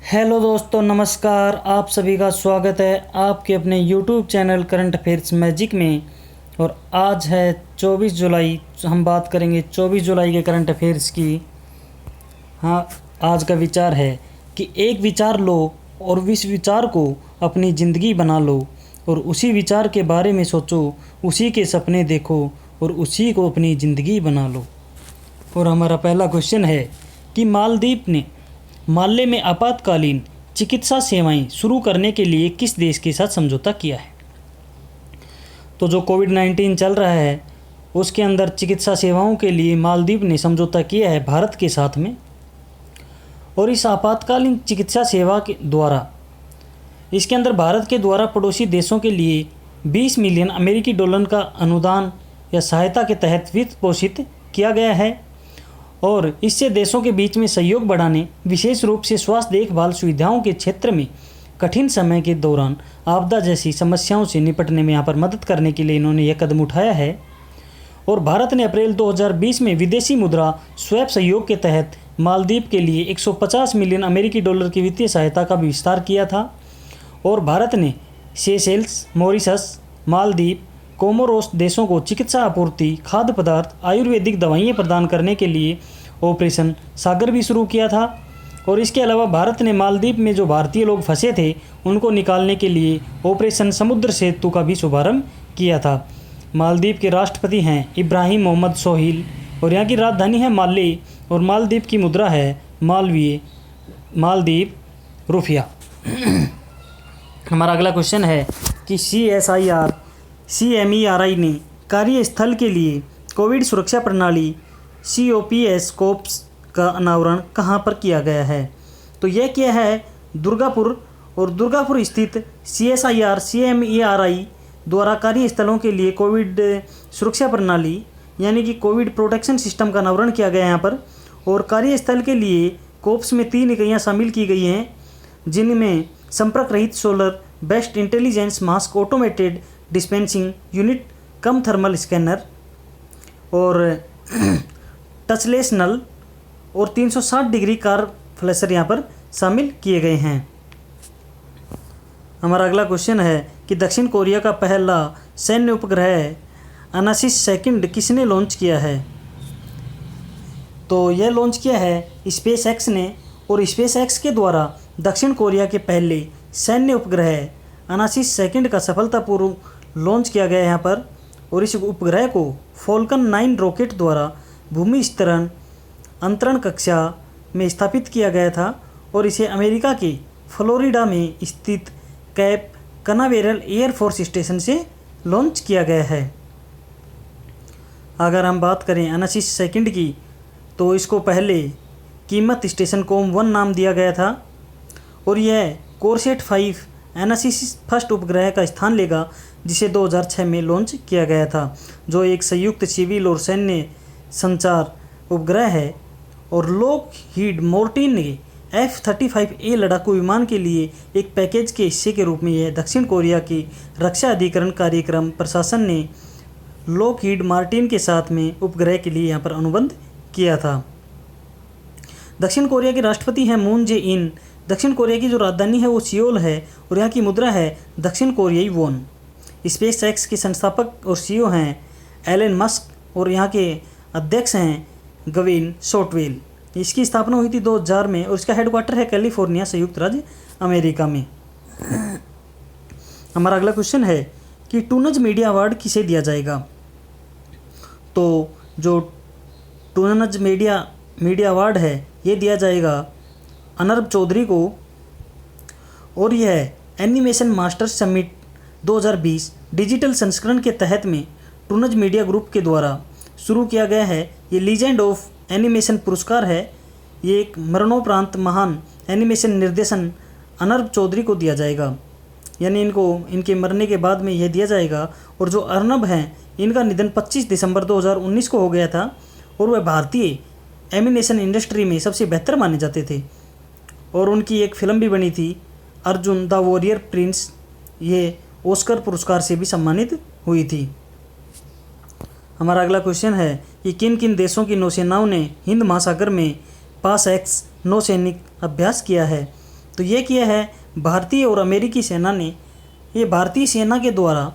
Hello दोस्तों, नमस्कार। आप सभी का स्वागत है आपके अपने YouTube channel current affairs magic में। और आज है 24 जुलाई। हम बात करेंगे 24 जुलाई के करंट अफेयर्स की। हाँ, आज का विचार है कि एक विचार लो और उस विचार को अपनी ज़िंदगी बना लो और उसी विचार के बारे में सोचो, उसी के सपने देखो और उसी को अपनी ज़िंदगी बना लो। और हमारा पहला क्वेश्चन है कि मालदीव ने माले में आपातकालीन चिकित्सा सेवाएं शुरू करने के लिए किस देश के साथ समझौता किया है। तो जो कोविड-19 चल रहा है उसके अंदर चिकित्सा सेवाओं के लिए मालदीव ने समझौता किया है भारत के साथ में। और इस आपातकालीन चिकित्सा सेवा के द्वारा इसके अंदर भारत के द्वारा पड़ोसी देशों के लिए 20 मिलियन अमेरिकी डॉलर का अनुदान या सहायता के तहत वित्त पोषित किया गया है। और इससे देशों के बीच में सहयोग बढ़ाने, विशेष रूप से स्वास्थ्य देखभाल सुविधाओं के क्षेत्र में कठिन समय के दौरान आपदा जैसी समस्याओं से निपटने में यहाँ पर मदद करने के लिए इन्होंने यह कदम उठाया है। और भारत ने अप्रैल 2020 में विदेशी मुद्रा स्वैप सहयोग के तहत मालदीव के लिए 150 मिलियन अमेरिकी डॉलर की वित्तीय सहायता का भी विस्तार किया था। और भारत ने सेशेल्स, मॉरिशस, मालदीव, कोमोरोस देशों को चिकित्सा आपूर्ति, खाद्य पदार्थ, आयुर्वेदिक दवाइयाँ प्रदान करने के लिए ऑपरेशन सागर भी शुरू किया था। और इसके अलावा भारत ने मालदीव में जो भारतीय लोग फंसे थे उनको निकालने के लिए ऑपरेशन समुद्र सेतु का भी शुभारंभ किया था। मालदीव के राष्ट्रपति हैं इब्राहिम मोहम्मद सोहिल और यहाँ की राजधानी है माले और मालदीव की मुद्रा है मालदीव रुपया। हमारा अगला क्वेश्चन है कि CMERI ने कार्यस्थल के लिए कोविड सुरक्षा प्रणाली COPS का अनावरण कहाँ पर किया गया है। तो यह किया है दुर्गापुर। और दुर्गापुर स्थित CMERI द्वारा कार्यस्थलों के लिए कोविड सुरक्षा प्रणाली यानी कि कोविड प्रोटेक्शन सिस्टम का अनावरण किया गया है यहाँ पर। और कार्यस्थल के लिए कोप्स में 3 इकाइयाँ शामिल की गई हैं, जिनमें संपर्क रहित solar based intelligence mask, automated dispensing unit, cum thermal scanner और टचलेस नल और 360 डिग्री कार फ्लैशर यहाँ पर शामिल किए गए हैं। हमारा अगला क्वेश्चन है कि दक्षिण कोरिया का पहला सैन्य उपग्रह अनासिस सेकंड किसने लॉन्च किया है। तो यह लॉन्च किया है स्पेस एक्स ने। और स्पेस एक्स के द्वारा दक्षिण कोरिया के पहले सैन्य उपग्रह अनासिस सेकंड का सफलतापूर्वक लॉन्च किया गया है यहाँ पर। और इस उपग्रह को फॉल्कन 9 रॉकेट द्वारा भूमि स्तरण अंतरण कक्षा में स्थापित किया गया था। और इसे अमेरिका के फ्लोरिडा में स्थित कैप कनावेरल एयरफोर्स स्टेशन से लॉन्च किया गया है। अगर हम बात करें अनासिस सेकंड की, तो इसको पहले कीमत स्टेशन कॉम 1 नाम दिया गया था। और यह कोरसेट 5 एनासिस फर्स्ट उपग्रह का स्थान लेगा, जिसे 2006 में लॉन्च किया गया था, जो एक संयुक्त सिविल और सैन्य संचार उपग्रह है। और लॉकहीड मार्टिन ने F-35A लड़ाकू विमान के लिए एक पैकेज के हिस्से के रूप में यह दक्षिण कोरिया की रक्षा अधिकरण कार्यक्रम प्रशासन ने लॉकहीड मार्टिन के साथ में उपग्रह के लिए यहाँ पर अनुबंध किया था। दक्षिण कोरिया के राष्ट्रपति हैं मून जे इन। दक्षिण कोरिया की जो राजधानी है वो सियोल है और यहाँ की मुद्रा है दक्षिण कोरियाई वॉन। स्पेस एक्स के संस्थापक और CEO हैं एलन मस्क और यहाँ के अध्यक्ष हैं गविन शॉर्टवेल। इसकी स्थापना हुई थी 2000 में और इसका हेडक्वार्टर है कैलिफोर्निया, संयुक्त राज्य अमेरिका में। हमारा अगला क्वेश्चन है कि टूनज मीडिया अवार्ड किसे दिया जाएगा। तो जो टूनज मीडिया अवार्ड है ये दिया जाएगा अनर्ब चौधरी को। और यह एनिमेशन मास्टर समिट 2020 डिजिटल संस्करण के तहत में टूनज मीडिया ग्रुप के द्वारा शुरू किया गया है। ये लीजेंड ऑफ एनिमेशन पुरस्कार है। ये एक मरणोपरांत महान एनिमेशन निर्देशन अनर्ब चौधरी को दिया जाएगा, यानी इनके मरने के बाद में यह दिया जाएगा। और जो अर्नब हैं इनका निधन 25 दिसंबर 2019 को हो गया था और वह भारतीय एनिमेशन इंडस्ट्री में सबसे बेहतर माने जाते थे। और उनकी एक फिल्म भी बनी थी अर्जुन द वॉरियर प्रिंस, ये ऑस्कर पुरस्कार से भी सम्मानित हुई थी। हमारा अगला क्वेश्चन है कि किन किन देशों की नौसेनाओं ने हिंद महासागर में पास एक्स नौसैनिक अभ्यास किया है। तो ये किया है भारतीय और अमेरिकी सेना ने। ये भारतीय सेना के द्वारा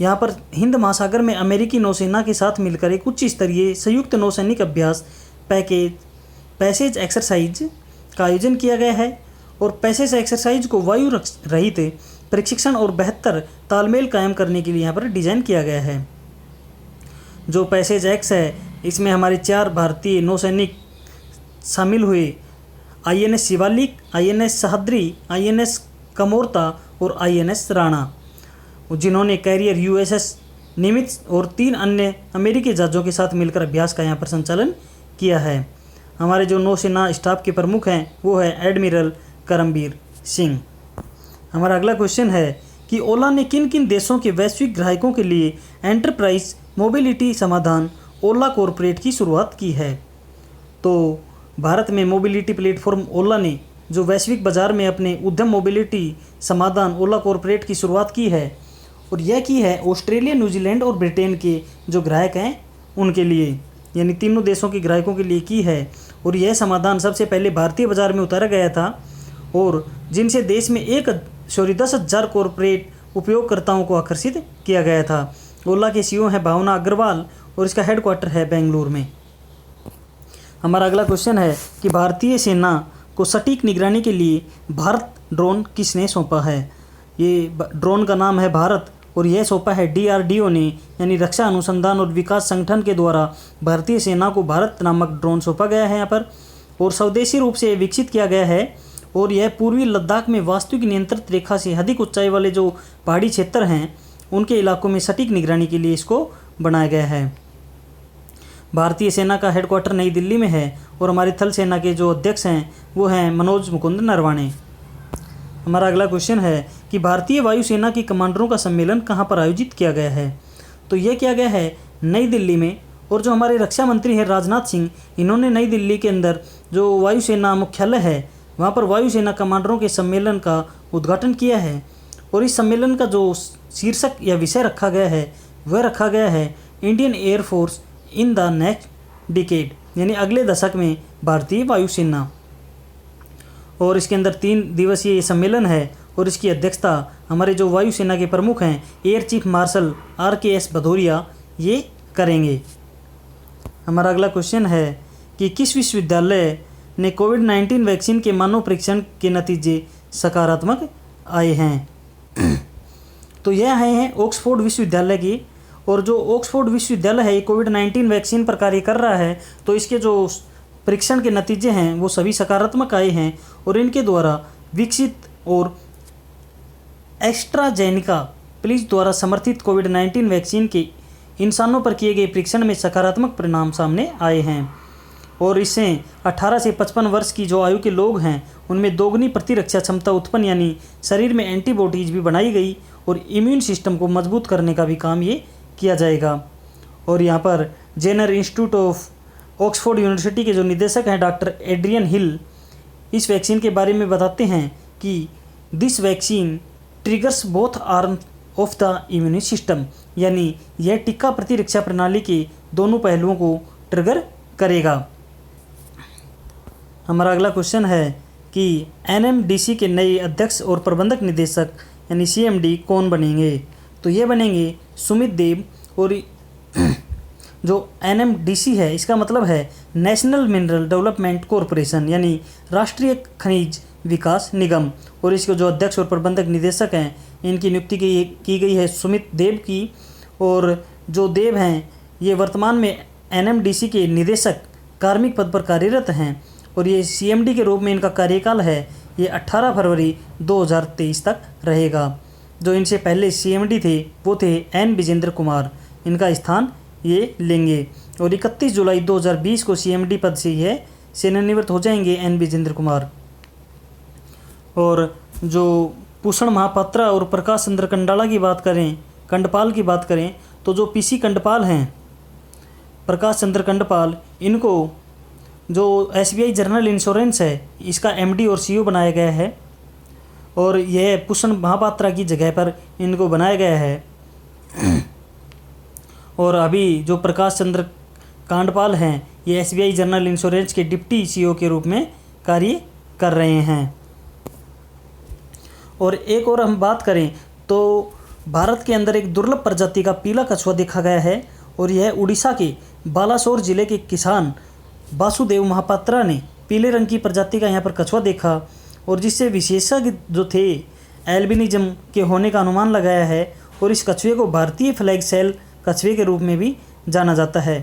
यहाँ पर हिंद महासागर में अमेरिकी नौसेना के साथ मिलकर एक उच्च स्तरीय संयुक्त नौसैनिक अभ्यास पैसेज एक्सरसाइज का आयोजन किया गया है। और पैसेज एक्सरसाइज को वायु रहित प्रशिक्षण और बेहतर तालमेल कायम करने के लिए यहाँ पर डिज़ाइन किया गया है। जो पैसेज एक्स है इसमें हमारे 4 भारतीय नौसैनिक शामिल हुए, INS Shivalik, INS Sahyadri, INS Kamorta और INS राणा, जिन्होंने कैरियर USS निमित्ज और 3 अन्य अमेरिकी जहाज़ों के साथ मिलकर अभ्यास का यहाँ पर संचालन किया है। हमारे जो नौसेना स्टाफ के प्रमुख हैं वो है एडमिरल करमबीर सिंह। हमारा अगला क्वेश्चन है कि ओला ने किन किन देशों के वैश्विक ग्राहकों के लिए एंटरप्राइज मोबिलिटी समाधान ओला कॉरपोरेट की शुरुआत की है। तो भारत में मोबिलिटी प्लेटफॉर्म ओला ने जो वैश्विक बाज़ार में अपने उद्यम मोबिलिटी समाधान ओला कॉरपोरेट की शुरुआत की है, और यह की है ऑस्ट्रेलिया, न्यूजीलैंड और ब्रिटेन के जो ग्राहक हैं उनके लिए, यानी तीनों देशों के ग्राहकों के लिए की है। और यह समाधान सबसे पहले भारतीय बाज़ार में उतारा गया था, और जिनसे देश में 10,000 कॉरपोरेट उपयोगकर्ताओं को आकर्षित किया गया था। ओला के CEO हैं भावना अग्रवाल और इसका हेडक्वार्टर है बेंगलुरु में। हमारा अगला क्वेश्चन है कि भारतीय सेना को सटीक निगरानी के लिए भारत ड्रोन किसने सौंपा है। ये ड्रोन का नाम है भारत और यह सौंपा है DRDO ने, यानी रक्षा अनुसंधान और विकास संगठन के द्वारा भारतीय सेना को भारत नामक ड्रोन सौंपा गया है यहाँ पर, और स्वदेशी रूप से विकसित किया गया है। और यह पूर्वी लद्दाख में वास्तविक नियंत्रित रेखा से अधिक ऊंचाई वाले जो पहाड़ी क्षेत्र हैं उनके इलाकों में सटीक निगरानी के लिए इसको बनाया गया है। भारतीय सेना का हेडक्वार्टर नई दिल्ली में है और हमारी थल सेना के जो अध्यक्ष हैं वो हैं मनोज मुकुंद नरवाणे। हमारा अगला क्वेश्चन है कि भारतीय वायुसेना के कमांडरों का सम्मेलन कहाँ पर आयोजित किया गया है। तो यह किया गया है नई दिल्ली में, और जो हमारे रक्षा मंत्री हैं राजनाथ सिंह, इन्होंने नई दिल्ली के अंदर जो वायुसेना मुख्यालय है वहाँ पर वायुसेना कमांडरों के सम्मेलन का उद्घाटन किया है। और इस सम्मेलन का जो शीर्षक या विषय रखा गया है वह रखा गया है Indian air force in the next decade, यानी अगले दशक में भारतीय वायुसेना। और इसके अंदर 3 दिवसीय सम्मेलन है और इसकी अध्यक्षता हमारे जो वायुसेना के प्रमुख हैं air chief marshal RKS Bhadauria ये करेंगे। हमारा अगला क्वेश्चन है कि किस विश्वविद्यालय ने कोविड-19 वैक्सीन के मानव परीक्षण के नतीजे सकारात्मक आए हैं। तो यह आए हैं ऑक्सफोर्ड विश्वविद्यालय की, और जो ऑक्सफोर्ड विश्वविद्यालय है ये कोविड-19 वैक्सीन पर कार्य कर रहा है। तो इसके जो परीक्षण के नतीजे हैं वो सभी सकारात्मक आए हैं, और इनके द्वारा विकसित और एस्ट्राजेनेका प्लीज द्वारा समर्थित कोविड-19 वैक्सीन के इंसानों पर किए गए परीक्षण में सकारात्मक परिणाम सामने आए हैं। और इससे 18 से 55 वर्ष की जो आयु के लोग हैं उनमें दोगुनी प्रतिरक्षा क्षमता उत्पन्न, यानी शरीर में एंटीबॉडीज भी बनाई गई और इम्यून सिस्टम को मजबूत करने का भी काम ये किया जाएगा। और यहाँ पर Jenner institute of Oxford university के जो निदेशक हैं डॉक्टर एड्रियन हिल इस वैक्सीन के बारे में बताते हैं कि this vaccine triggers both arm of the immune system, यानी यह टीका प्रतिरक्षा प्रणाली के दोनों पहलुओं को ट्रिगर करेगा। हमारा अगला क्वेश्चन है कि NMDC के नए अध्यक्ष और प्रबंधक निदेशक यानी CMD कौन बनेंगे। तो ये बनेंगे सुमित देव, और जो NMDC है इसका मतलब है नेशनल मिनरल डेवलपमेंट कॉरपोरेशन, यानी राष्ट्रीय खनिज विकास निगम, और इसके जो अध्यक्ष और प्रबंधक निदेशक हैं इनकी नियुक्ति की गई है सुमित देव की। और जो देव हैं ये वर्तमान में NMDC के निदेशक कार्मिक पद पर कार्यरत हैं, और ये CMD के रूप में इनका कार्यकाल है ये 18 फरवरी 2023 तक रहेगा। जो इनसे पहले CMD थे वो थे N विजेंद्र कुमार, इनका स्थान ये लेंगे। और 31 जुलाई 2020 को CMD पद से यह सेवानिवृत्त हो जाएंगे N विजेंद्र कुमार। और जो भूषण महापात्रा और प्रकाश चंद्र कंडपाल की बात करें तो जो PC कंडपाल हैं, प्रकाश चंद्र कंडपाल, इनको जो SBI जनरल इंश्योरेंस है इसका MD और CEO बनाया गया है, और यह भूषण महापात्रा की जगह पर इनको बनाया गया है। और अभी जो प्रकाश चंद्र कांडपाल हैं ये SBI जनरल इंश्योरेंस के डिप्टी CEO के रूप में कार्य कर रहे हैं। और एक और हम बात करें तो भारत के अंदर एक दुर्लभ प्रजाति का पीला कछुआ देखा गया है और यह उड़ीसा के बालासोर जिले के किसान वासुदेव महापात्रा ने पीले रंग की प्रजाति का यहाँ पर कछुआ देखा और जिससे विशेषज्ञ जो थे एल्बिनिज्म के होने का अनुमान लगाया है और इस कछुए को भारतीय फ्लैग सेल कछुए के रूप में भी जाना जाता है।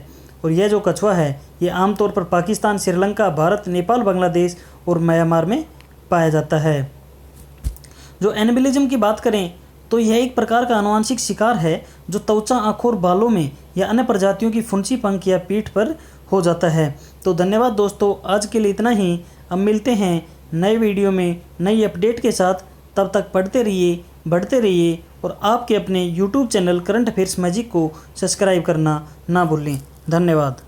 और यह जो कछुआ है ये आमतौर पर पाकिस्तान, श्रीलंका, भारत, नेपाल, बांग्लादेश और म्यांमार में पाया जाता है। जो एल्बिनिज्म की बात करें तो यह एक प्रकार का आनुवंशिक शिकार है जो त्वचा, आँखों और बालों में या अन्य प्रजातियों की फुंसी, पंख या पीठ पर हो जाता है। तो धन्यवाद दोस्तों, आज के लिए इतना ही। अब मिलते हैं नए वीडियो में नई अपडेट के साथ। तब तक पढ़ते रहिए, बढ़ते रहिए और आपके अपने YouTube channel current affairs magic को सब्सक्राइब करना ना भूलें। धन्यवाद।